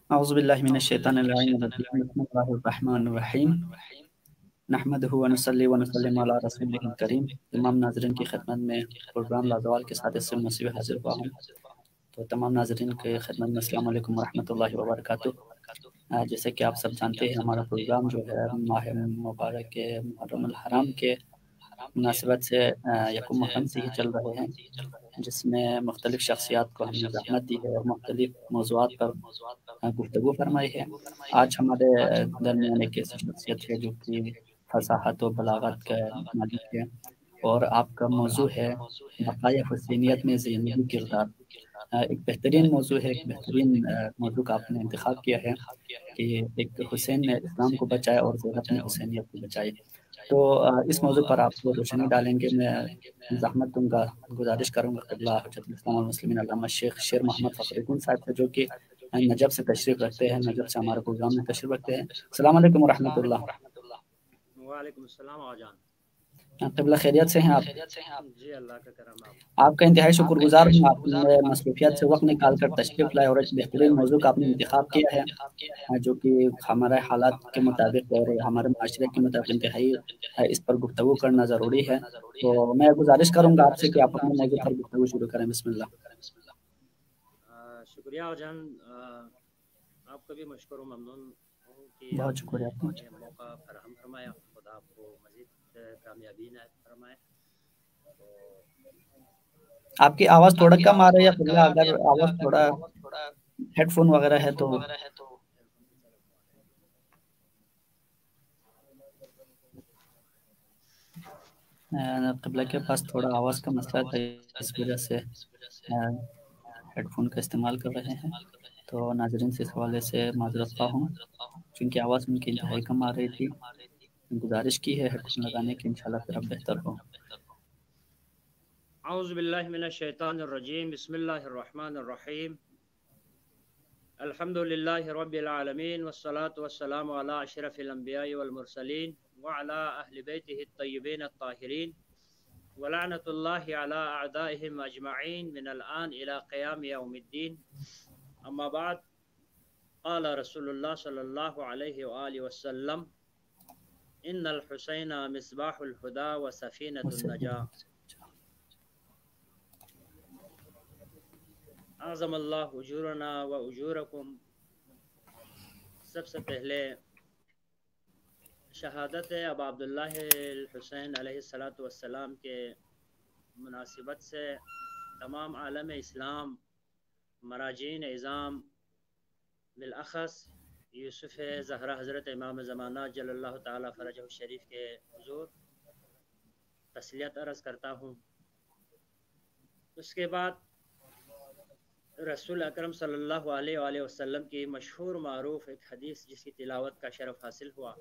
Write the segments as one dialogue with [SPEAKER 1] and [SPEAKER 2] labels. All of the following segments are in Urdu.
[SPEAKER 1] اعوذ باللہ من الشیطان الرجیم بسم اللہ الرحمن الرحیم نحمدہ ونصلی ونسلم علی رسولہ الکریم۔ تمام ناظرین کی خدمت میں پروگرام لازوال کے ساتھ اس سے حاضر ہوا ہوں۔ تو تمام ناظرین کے خدمت میں السلام علیکم ورحمۃ اللہ وبرکاتہ۔ جیسے کہ آپ سب جانتے ہیں، ہمارا پروگرام جو ہے ماہ مبارک کے محرم الحرام کے مناسبت سے یکم محرم سے ہی چل رہے ہیں، جس میں مختلف شخصیات کو ہم نے زحمت دی ہے اور مختلف موضوعات پر گفتگو فرمائی ہے۔ آج ہمارے درمیان ایک ایسی شخصیت ہے جو کہ فصاحت و بلاغت کا مالک ہے، اور آپ کا موضوع ہے بقائے حسینیت میں زینبی کردار۔ ایک بہترین موضوع ہے، ایک بہترین موضوع کا آپ نے انتخاب کیا ہے کہ ایک حسین نے اسلام کو بچایا اور زینب نے حسینیت کو بچائی۔ تو اس موضوع پر آپ کو روشنی ڈالیں گے۔ میں زحمت دوں گا، گزارش کروں گا قبلہ حجت الاسلام والمسلمین علامہ شیخ شیر محمد فخر الدین صاحب سے، جو کہ نجف سے تشریف رکھتے ہیں، نجف سے ہمارے پروگرام میں تشریف رکھتے ہیں۔ السلام علیکم ورحمۃ اللہ۔
[SPEAKER 2] وعلیکم السلام آجان۔
[SPEAKER 1] قبلہ خیریت سے ہیں آپ؟
[SPEAKER 2] جی اللہ کا کرم۔
[SPEAKER 1] آپ کا انتہائی شکر گزار ہوں، آپ نے مصروفیات سے وقت نکال کر تشریف لائے اور ایک بہترین موضوع کا آپ نے انتخاب کیا ہے، جو کہ ہمارے حالات کے مطابق اور ہمارے معاشرے کے مطابق انتہائی اس پر گفتگو کرنا ضروری ہے۔ تو میں گزارش کروں گا آپ سے کہ آپ اپنے موضوع پر گفتگو شروع کریں۔ بسم اللہ۔
[SPEAKER 2] شکریہ آجان، آپ کا بھی مشکور و ممنون ہوں کہ
[SPEAKER 1] بہت شکریہ
[SPEAKER 2] آپ نے یہ موقع فراہم فرمایا۔ خدا آپ کو مزید کامیابی عنایت فرمائے۔
[SPEAKER 1] آپ کی آواز تھوڑا کم آ رہی ہے قبلہ، اگر آواز تھوڑا ہیڈ فون وغیرہ ہے تو قبلہ کے پاس تھوڑا آواز کا مسئلہ تھا، اس وجہ سے ہیڈ فون کا استعمال کر رہے ہیں۔ تو ناظرین سے اس حوالے سے معذرت خواہ ہوں، چونکہ آواز ان کی انتہائی کم آ رہی تھی۔ گزارش کی ہے ہیڈ فون لگانے کی، انشاءاللہ پھر اب بہتر ہو۔
[SPEAKER 2] اعوذ باللہ من الشیطان الرجیم، بسم اللہ الرحمن الرحیم، الحمد للہ رب العالمین، والصلاة والسلام علی اشرف الانبیاء والمرسلین وعلی اہل بیتہ الطیبین الطاہرین، ولعنۃ اللہ علی اعدائہم اجمعین من الآن الى قیام یوم الدین، اما بعد، قال رسول اللہ صلی اللہ علیہ وآلہ وسلم، ان الحسین مصباح الہدی و سفینۃ النجاہ۔ اعظم اللہ اجورنا و اجورکم۔ سب سے پہلے شہادت ابا عبداللہ الحسین علیہ السلام کے مناسبت سے تمام عالم اسلام، مراجعین اعظام، بالاخص یوسف زہرا حضرت امام زمانہ جل اللہ تعالی فرجہ الشریف کے حضور تسلیت عرض کرتا ہوں۔ اس کے بعد رسول اکرم صلی اللہ علیہ وآلہ وسلم کی مشہور معروف ایک حدیث جس کی تلاوت کا شرف حاصل ہوا،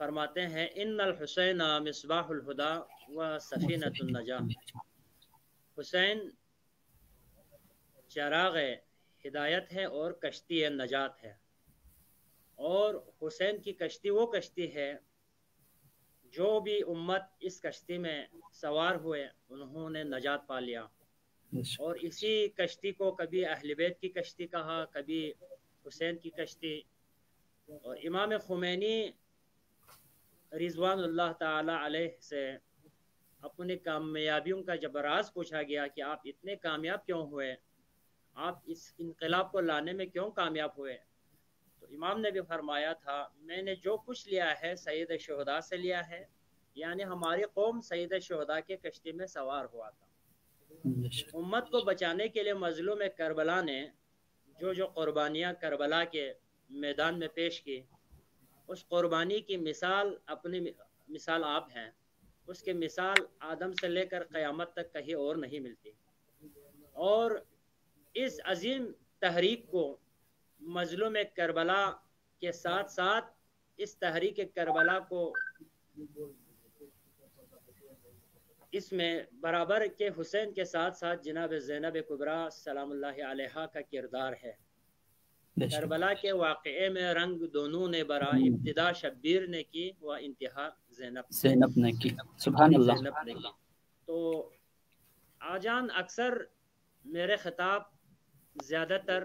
[SPEAKER 2] فرماتے ہیں ان الحسین مصباح الہدی و سفینۃ النجاہ۔ حسین چراغ ہدایت ہے اور کشتی نجات ہے، اور حسین کی کشتی وہ کشتی ہے جو بھی امت اس کشتی میں سوار ہوئے انہوں نے نجات پا لیا۔ اور اسی کشتی کو کبھی اہل بیت کی کشتی کہا، کبھی حسین کی کشتی۔ اور امام خمینی رضوان اللہ تعالی علیہ سے اپنی کامیابیوں کا جب راز پوچھا گیا کہ آپ اتنے کامیاب کیوں ہوئے، آپ اس انقلاب کو لانے میں کیوں کامیاب ہوئے، تو امام نے بھی فرمایا تھا، میں نے جو کچھ لیا ہے سید شہداء سے لیا ہے، یعنی ہماری قوم سید شہداء کے کشتی میں سوار ہوا تھا۔ امت کو بچانے کے لیے مظلوم کربلا نے جو قربانیاں کربلا کے میدان میں پیش کی، اس قربانی کی مثال اپنی مثال آپ ہیں، اس کی مثال آدم سے لے کر قیامت تک کہیں اور نہیں ملتی۔ اور اس عظیم تحریک کو مظلوم کربلا کے ساتھ ساتھ اس تحریک کربلا کو اس میں برابر کے حسین کے ساتھ ساتھ جناب زینب کبریٰ سلام اللہ علیہا کا کردار ہے۔ کربلا کے واقعے میں رنگ دونوں نے برا، ابتدا شبیر نے کی و انتہا زینب
[SPEAKER 1] نے کی۔ سبحان اللہ۔
[SPEAKER 2] زینب نے کی۔ تو آجان اکثر میرے خطاب زیادہ تر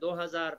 [SPEAKER 2] 2000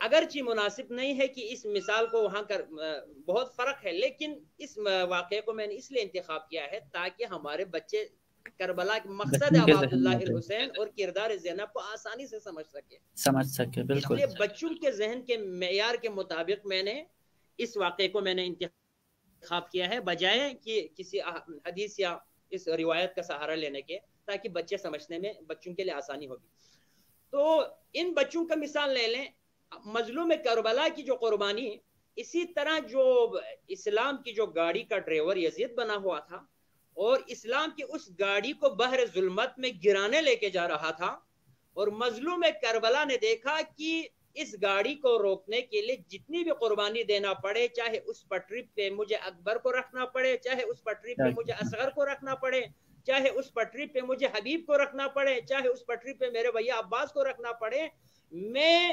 [SPEAKER 2] اگرچہ مناسب نہیں ہے کہ اس مثال کو وہاں کر بہت فرق ہے، لیکن اس واقعے کو میں نے اس لیے انتخاب کیا ہے تاکہ ہمارے بچے کربلا کے مقصد ابا عبداللہ الحسین اور کردار زینب کو آسانی سے سمجھ سکے
[SPEAKER 1] بالکل۔
[SPEAKER 2] اس لیے بچوں کے ذہن کے معیار کے مطابق میں نے اس واقعے کو میں نے انتخاب کیا ہے، بجائے کہ کسی حدیث یا اس روایت کا سہارا لینے کے، تاکہ بچے سمجھنے میں بچوں کے لیے آسانی ہوگی۔ تو ان بچوں کا مثال لے لیں، مظلوم کربلا کی جو قربانی، اسی طرح جو اسلام کی جو گاڑی کا ڈرائیور یزید بنا ہوا تھا اور اسلام کی اس گاڑی کو بحر ظلمت میں گرانے لے کے جا رہا تھا، اور مظلوم کربلا نے دیکھا کہ اس گاڑی کو روکنے کے لیے جتنی بھی قربانی دینا پڑے، چاہے اس پٹری پہ مجھے اکبر کو رکھنا پڑے، چاہے اس پٹری پہ مجھے اصغر کو رکھنا پڑے، چاہے اس پٹری پہ مجھے حبیب کو رکھنا پڑے، چاہے اس پٹری پہ میرے بھیا عباس کو رکھنا پڑے، میں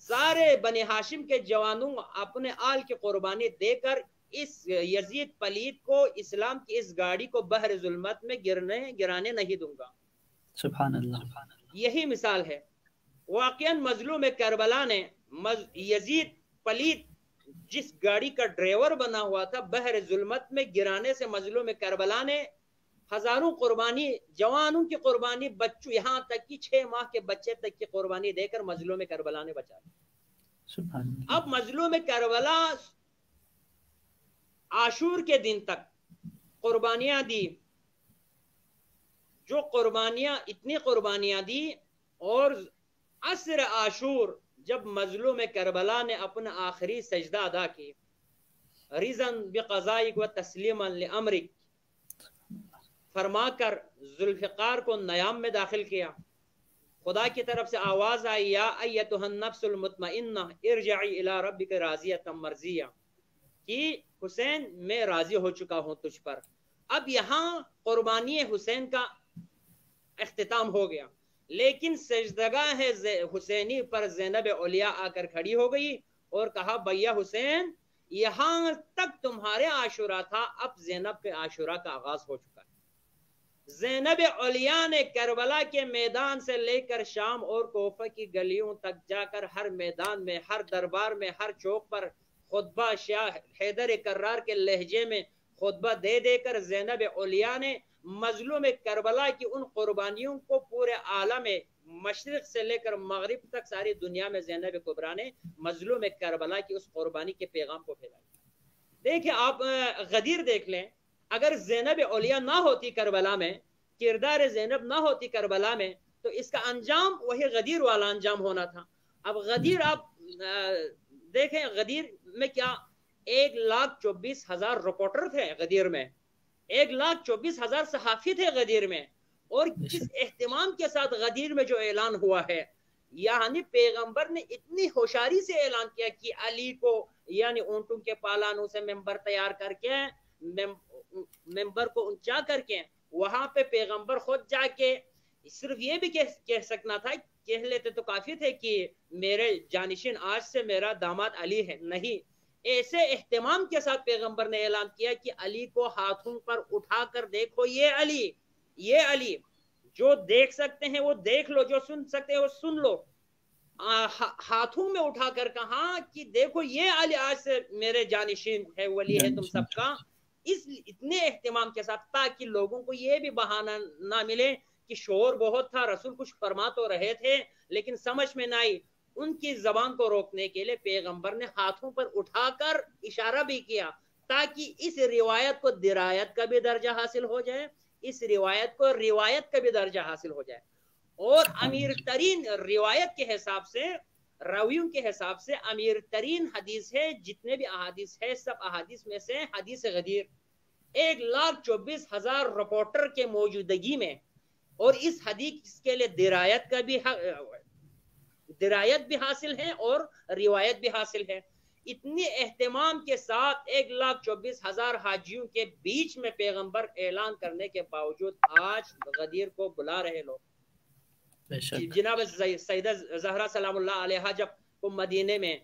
[SPEAKER 2] سارے بنی ہاشم کے جوانوں اپنے آل کی قربانی دے کر اس یزید پلید کو اسلام کی اس گاڑی کو بحر ظلمت میں گرانے نہیں دوں گا۔
[SPEAKER 1] سبحان اللہ۔
[SPEAKER 2] یہی مثال ہے۔ واقعاً مظلوم کربلا نے یزید پلید جس گاڑی کا ڈرائیور بنا ہوا تھا، بحر ظلمت میں گرانے سے مظلوم کربلا نے ہزاروں قربانی، جوانوں کی قربانی، بچوں، یہاں تک کہ 6 ماہ کے بچے تک کی قربانی دے کر مظلوم کربلا نے بچا لیا۔ اب مظلوم کربلا عاشور کے دن تک قربانیاں دی، جو قربانیاں اتنی قربانیاں دی، اور عصر عاشور جب مظلوم کربلا نے اپنا آخری سجدہ ادا کی، رضاً بقضائک و تسلیما لامرک فرما کر ذوالفقار کو نیام میں داخل کیا، خدا کی طرف سے آواز آئی، یا ایتھا النفس المطمئنہ ارجعی الی ربک راضیۃ مرضیہ، کہ حسین میں راضی ہو چکا ہوں تجھ پر۔ اب یہاں قربانی حسین کا اختتام ہو گیا، لیکن سجدگاہ حسینی پر زینب اولیاء آ کر کھڑی ہو گئی اور کہا، بھیا حسین، یہاں تک تمہارے عاشورہ تھا، اب زینب کے عاشورہ کا آغاز ہو چکا ہے۔ زینب اولیاء نے کربلا کے میدان سے لے کر شام اور کوفہ کی گلیوں تک جا کر ہر میدان میں، ہر دربار میں، ہر چوک پر خطبہ شاہ حیدر کرار کے لہجے میں خطبہ دے دے کر زینب اولیاء نے مظلوم کربلا کی ان قربانیوں کو پورے عالم مشرق سے لے کر مغرب تک ساری دنیا میں زینب کبریٰ نے مظلوم کربلا کی اس قربانی کے پیغام کو پھیلایا۔ دیکھیں آپ غدیر دیکھ لیں، اگر زینب اولیاء نہ ہوتی کربلا میں، کردار زینب نہ ہوتی کربلا میں، تو اس کا انجام وہی غدیر والا انجام ہونا تھا۔ اب غدیر آپ دیکھیں، غدیر میں کیا 1,24,000 رپورٹر تھے غدیر میں، 1,24,000 صحافی تھے غدیر میں، اور کس اہتمام کے ساتھ غدیر میں جو اعلان ہوا ہے، یعنی پیغمبر نے اتنی ہوشیاری سے اعلان کیا کہ علی کو، یعنی اونٹوں کے پالانوں سے ممبر تیار کر کے، ممبر کو اونچا کر کے، وہاں پہ پیغمبر خود جا کے صرف یہ بھی کہہ سکنا تھا، کہہ لیتے تو کافی تھے کہ میرے جانشین آج سے میرا داماد علی ہے، نہیں، ایسے اہتمام کے ساتھ پیغمبر نے اعلان کیا کہ علی کو ہاتھوں پر اٹھا کر دیکھو، یہ علی، یہ علی، جو دیکھ سکتے ہیں وہ دیکھ لو، جو سن سکتے ہیں وہ سن لو۔ ہاتھوں میں اٹھا کر کہا کہ دیکھو یہ علی آج سے میرے جانشین ہے، ولی ہے تم سب کا، اس اتنے اہتمام کے ساتھ، تاکہ لوگوں کو یہ بھی بہانہ نہ ملے کہ شور بہت تھا، رسول کچھ فرما تو رہے تھے لیکن سمجھ میں نہ آئی۔ ان کی زبان کو روکنے کے لیے پیغمبر نے ہاتھوں پر اٹھا کر اشارہ بھی کیا، تاکہ اس روایت کو درایت کا بھی درجہ حاصل ہو جائے، اس روایت کو روایت کا بھی درجہ حاصل ہو جائے، اور امیر ترین روایت کے حساب سے، راویوں کے حساب سے امیر ترین حدیث ہے، جتنے بھی احادیث ہے سب احادیث میں سے حدیث غدیر، 1,24,000 رپورٹر کے موجودگی میں، اور اس حدیث کے لیے درایت بھی حاصل ہے اور روایت بھی حاصل ہے۔ اتنی اہتمام کے ساتھ 1,24,000 حاجیوں کے بیچ میں پیغمبر اعلان کرنے کے باوجود آج غدیر کو بلا رہے لوگ۔ جناب سیدہ زہرا سلام اللہ علیہا جب وہ مدینے میں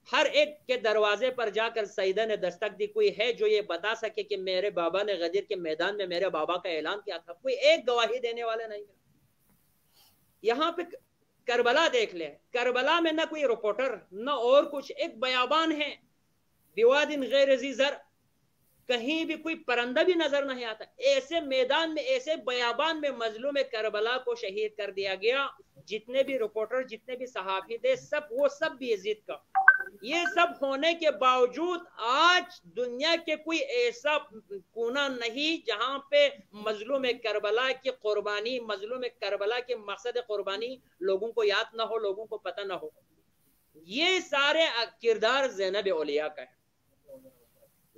[SPEAKER 2] ہر ایک کے دروازے پر جا کر سیدہ نے دستک دی، کوئی ہے جو یہ بتا سکے کہ میرے بابا نے غدیر کے میدان میں میرے بابا کا اعلان کیا تھا؟ کوئی ایک گواہی دینے والے نہیں ملا۔ یہاں پہ کربلا دیکھ لے، کربلا میں نہ کوئی رپورٹر نہ اور کچھ، ایک بیابان ہے، بیوادن غیر ذی زر، کہیں بھی کوئی پرندہ بھی نظر نہیں آتا، ایسے میدان میں ایسے بیابان میں مظلوم کربلا کو شہید کر دیا گیا۔ جتنے بھی رپورٹر جتنے بھی صحافی تھے سب وہ سب بھی یزید کا۔ یہ سب ہونے کے باوجود آج دنیا کے کوئی ایسا کونا نہیں جہاں پہ مظلوم کربلا کی قربانی، مظلوم کربلا کے مقصد قربانی لوگوں کو یاد نہ ہو، لوگوں کو پتہ نہ ہو۔ یہ سارے کردار زینب اولیاء کا ہے۔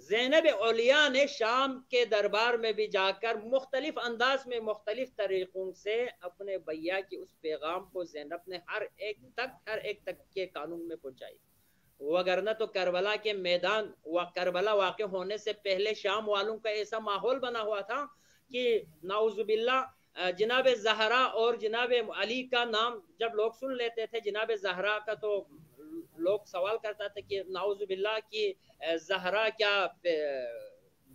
[SPEAKER 2] زینب اولیاء نے شام کے دربار میں بھی جا کر مختلف انداز میں مختلف طریقوں سے اپنے بھیا کی اس پیغام کو زینب نے ہر ایک تک کے قانون میں پہنچائی۔ وگرنہ تو کربلا کے میدان کربلا واقع ہونے سے پہلے شام والوں کا ایسا ماحول بنا ہوا تھا کہ نعوذ باللہ جناب زہرا اور جناب علی کا نام جب لوگ سن لیتے تھے، جناب زہرا کا، تو لوگ سوال کرتا تھا کہ نعوذ باللہ کی زہرا کیا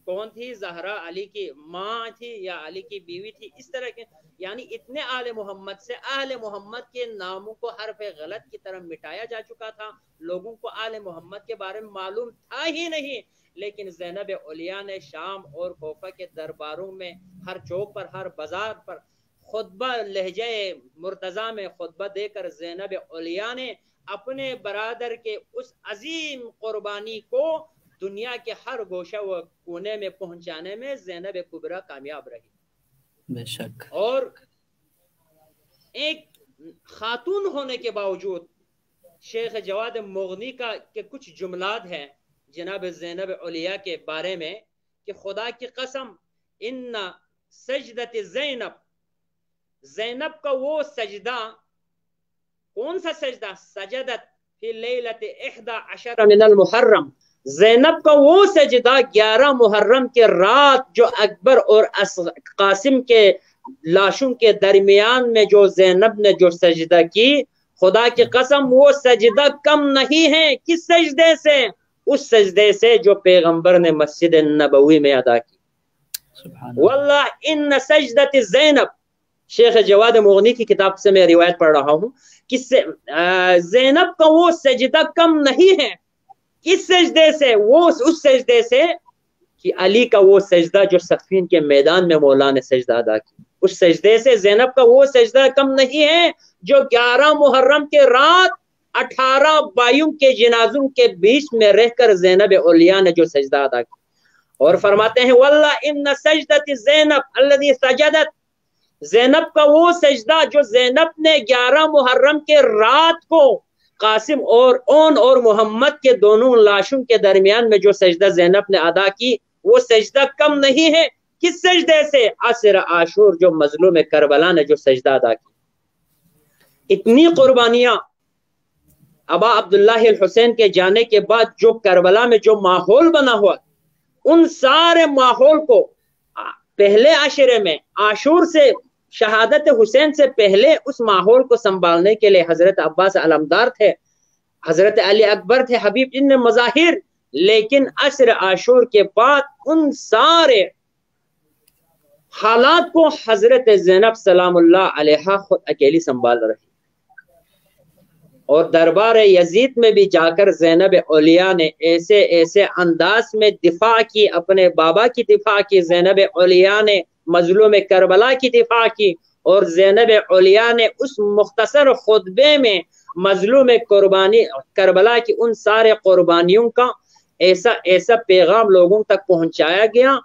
[SPEAKER 2] کون تھی؟ زہرا علی کی ماں تھی یا علی کی بیوی تھی؟ اس طرح کے یعنی اتنے آل محمد سے اہل محمد کے ناموں کو حرف غلط کی طرح مٹایا جا چکا تھا، لوگوں کو آل محمد کے بارے میں معلوم تھا ہی نہیں۔ لیکن زینب اولیاء نے شام اور کوفہ کے درباروں میں ہر چوک پر ہر بازار پر خطبہ لہجہ مرتضی میں خطبہ دے کر زینب اولیاء نے اپنے برادر کے اس عظیم قربانی کو دنیا کے ہر گوشہ و کونے میں پہنچانے میں زینب کبریٰ کامیاب رہی۔
[SPEAKER 1] بے شک۔
[SPEAKER 2] اور ایک خاتون ہونے کے باوجود شیخ جواد مغنی کا کہ کچھ جملات ہیں جناب زینب اولیاء کے بارے میں کہ خدا کی قسم ان سجدت زینب، زینب کا وہ سجدہ، کون سا سجدہ؟ سجدت فی لیلت 11 من المحرم، زینب کا وہ سجدہ 11 محرم کے رات جو اکبر اور قاسم کے لاشوں کے درمیان میں جو زینب نے جو سجدہ کی، خدا کی قسم وہ سجدہ کم نہیں ہے کس سجدے سے؟ اس سجدے سے جو پیغمبر نے مسجد نبوی میں ادا کی۔ واللہ ان سجدت زینب، شیخ جواد مغنی کی کتاب سے میں روایت پڑھ رہا ہوں کہ زینب کا وہ سجدہ کم نہیں ہے اس سجدے سے، وہ اس سجدے سے کہ علی کا وہ سجدہ جو صفین کے میدان میں مولا نے سجدہ ادا کی، اس سجدے سے زینب کا وہ سجدہ کم نہیں ہے جو 11 محرم کے رات 18 بائیوں کے جنازوں کے بیچ میں رہ کر زینب اولیاء نے جو سجدہ ادا کی۔ اور فرماتے ہیں واللہ ان سجدت زینب الذی سجدت، زینب کا وہ سجدہ جو زینب نے 11 محرم کے رات کو قاسم اور محمد کے دونوں لاشوں کے درمیان میں جو سجدہ زینب نے ادا کی، وہ سجدہ کم نہیں ہے کس سجدے سے؟ عصر عاشور جو مظلوم کربلا نے جو سجدہ ادا کی۔ اتنی قربانیاں ابا عبداللہ الحسین کے جانے کے بعد جو کربلا میں جو ماحول بنا ہوا، ان سارے ماحول کو پہلے عشرے میں عاشور سے شہادت حسین سے پہلے اس ماحول کو سنبھالنے کے لیے حضرت عباس علمدار تھے، حضرت علی اکبر تھے، حبیب ان مظاہر، لیکن عصر عاشور کے بعد ان سارے حالات کو حضرت زینب سلام اللہ علیہا خود اکیلی سنبھال رہی۔ اور دربار یزید میں بھی جا کر زینب اولیاء نے ایسے ایسے انداز میں دفاع کی، اپنے بابا کی دفاع کی، زینب اولیاء نے مظلوم کربلا کی دفاع کی، اور زینب اولیاء نے اس مختصر خطبے میں مظلوم قربانی کربلا کی ان سارے قربانیوں کا ایسا پیغام لوگوں تک پہنچایا گیا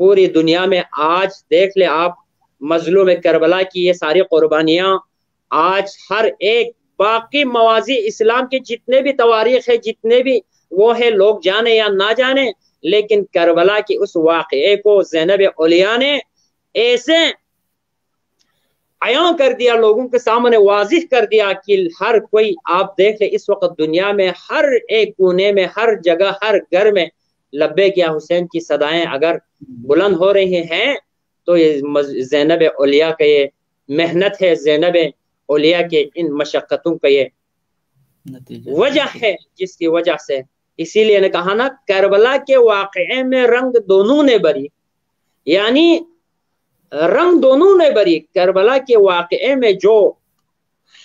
[SPEAKER 2] پوری دنیا میں۔ آج دیکھ لیں آپ مظلوم کربلا کی یہ ساری قربانیاں آج ہر ایک باقی موازی اسلام کے جتنے بھی تواریخ ہے، جتنے بھی وہ ہے، لوگ جانے یا نہ جانے، لیکن کربلا کی اس واقعے کو زینب اولیاء نے ایسے عیاں کر دیا، لوگوں کے سامنے واضح کر دیا کہ ہر کوئی، آپ دیکھ لیں اس وقت دنیا میں ہر ایک کونے میں، ہر جگہ، ہر گھر میں لبیک یا حسین کی صدائیں اگر بلند ہو رہی ہیں تو یہ زینب اولیاء کا یہ محنت ہے، زینب اولیاء کے ان مشقتوں کا یہ وجہ ہے جس کی وجہ سے، اسی لیے نے کہا نا کربلا کے واقعے میں رنگ دونوں نے بری، یعنی رنگ دونوں نے بری۔ کربلا کے واقعے میں جو